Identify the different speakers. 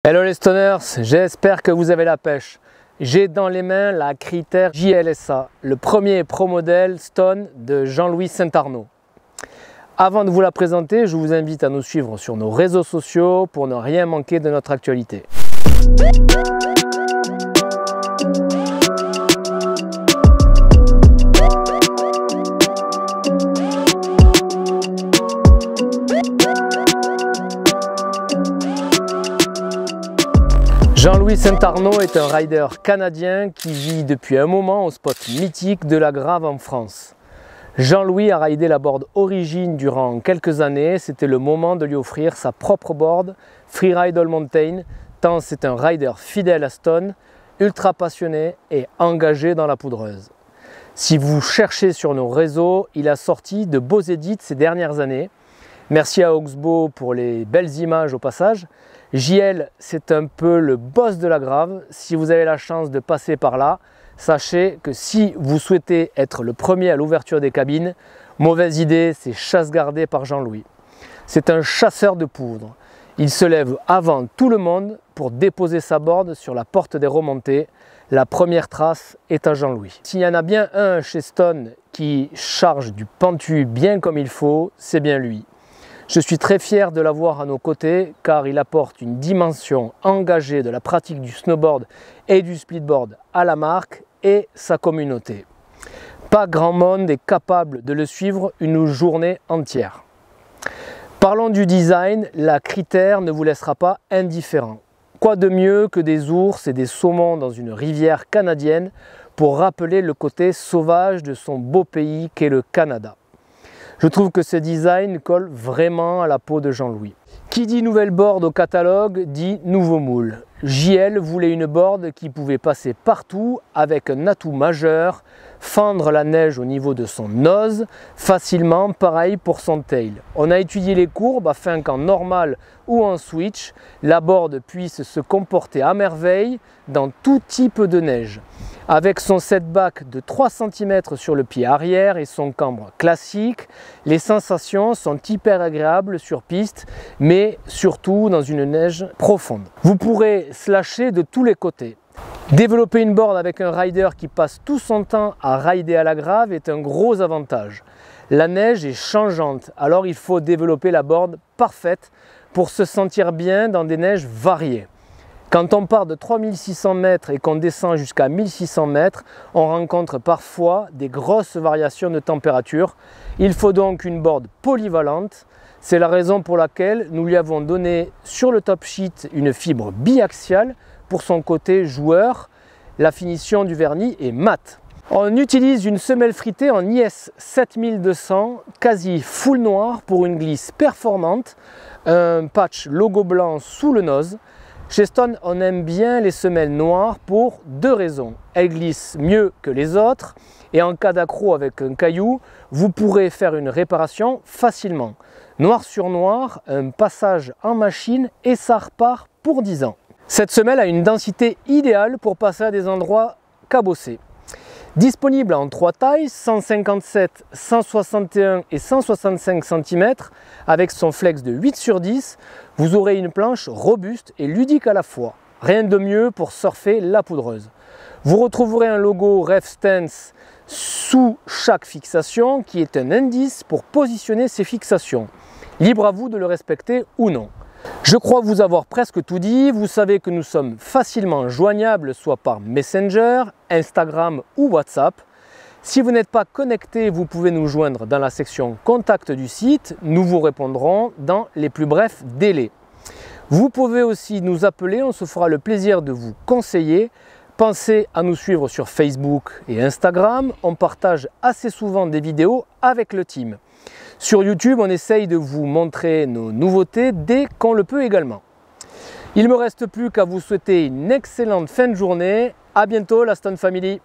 Speaker 1: Hello les stoners, j'espère que vous avez la pêche. J'ai dans les mains la Critter JLSA, le premier pro modèle Stone de Jean-Louis Saint-Arnaud. Avant de vous la présenter, je vous invite à nous suivre sur nos réseaux sociaux pour ne rien manquer de notre actualité. Jean-Louis Saint-Arnaud est un rider canadien qui vit depuis un moment au spot mythique de la Grave en France. Jean-Louis a ridé la board Origin durant quelques années, c'était le moment de lui offrir sa propre board Freeride All Mountain, tant c'est un rider fidèle à Stone, ultra passionné et engagé dans la poudreuse. Si vous cherchez sur nos réseaux, il a sorti de beaux edits ces dernières années. Merci à Oxbow pour les belles images au passage. JL, c'est un peu le boss de la Grave. Si vous avez la chance de passer par là, sachez que si vous souhaitez être le premier à l'ouverture des cabines, mauvaise idée, c'est chasse gardée par Jean-Louis. C'est un chasseur de poudre. Il se lève avant tout le monde pour déposer sa board sur la porte des remontées. La première trace est à Jean-Louis. S'il y en a bien un chez Stone qui charge du pentu bien comme il faut, c'est bien lui. Je suis très fier de l'avoir à nos côtés car il apporte une dimension engagée de la pratique du snowboard et du splitboard à la marque et sa communauté. Pas grand monde est capable de le suivre une journée entière. Parlons du design, la Critter ne vous laissera pas indifférent. Quoi de mieux que des ours et des saumons dans une rivière canadienne pour rappeler le côté sauvage de son beau pays qu'est le Canada. Je trouve que ce design colle vraiment à la peau de Jean-Louis. Qui dit nouvelle board au catalogue dit nouveau moule. JL voulait une board qui pouvait passer partout avec un atout majeur, fendre la neige au niveau de son nose, facilement, pareil pour son tail. On a étudié les courbes afin qu'en normal ou en switch, la board puisse se comporter à merveille dans tout type de neige. Avec son setback de 3 cm sur le pied arrière et son cambre classique, les sensations sont hyper agréables sur piste, mais surtout dans une neige profonde. Vous pourrez slasher de tous les côtés. Développer une board avec un rider qui passe tout son temps à rider à la Grave est un gros avantage. La neige est changeante, alors il faut développer la board parfaite pour se sentir bien dans des neiges variées. Quand on part de 3600 mètres et qu'on descend jusqu'à 1600 mètres, on rencontre parfois des grosses variations de température. Il faut donc une board polyvalente. C'est la raison pour laquelle nous lui avons donné sur le top sheet une fibre biaxiale pour son côté joueur. La finition du vernis est mat. On utilise une semelle fritée en IS 7200, quasi full noir pour une glisse performante, un patch logo blanc sous le nose. Chez Stone, on aime bien les semelles noires pour deux raisons. Elles glissent mieux que les autres et en cas d'accroc avec un caillou, vous pourrez faire une réparation facilement. Noir sur noir, un passage en machine et ça repart pour 10 ans. Cette semelle a une densité idéale pour passer à des endroits cabossés. Disponible en 3 tailles, 157, 161 et 165 cm, avec son flex de 8 sur 10, vous aurez une planche robuste et ludique à la fois. Rien de mieux pour surfer la poudreuse. Vous retrouverez un logo Ref Stance sous chaque fixation qui est un indice pour positionner ces fixations. Libre à vous de le respecter ou non. Je crois vous avoir presque tout dit. Vous savez que nous sommes facilement joignables soit par Messenger, Instagram ou WhatsApp. Si vous n'êtes pas connecté, vous pouvez nous joindre dans la section contact du site. Nous vous répondrons dans les plus brefs délais. Vous pouvez aussi nous appeler, on se fera le plaisir de vous conseiller. Pensez à nous suivre sur Facebook et Instagram. On partage assez souvent des vidéos avec le team. Sur YouTube, on essaye de vous montrer nos nouveautés dès qu'on le peut également. Il ne me reste plus qu'à vous souhaiter une excellente fin de journée. À bientôt la Stone Family.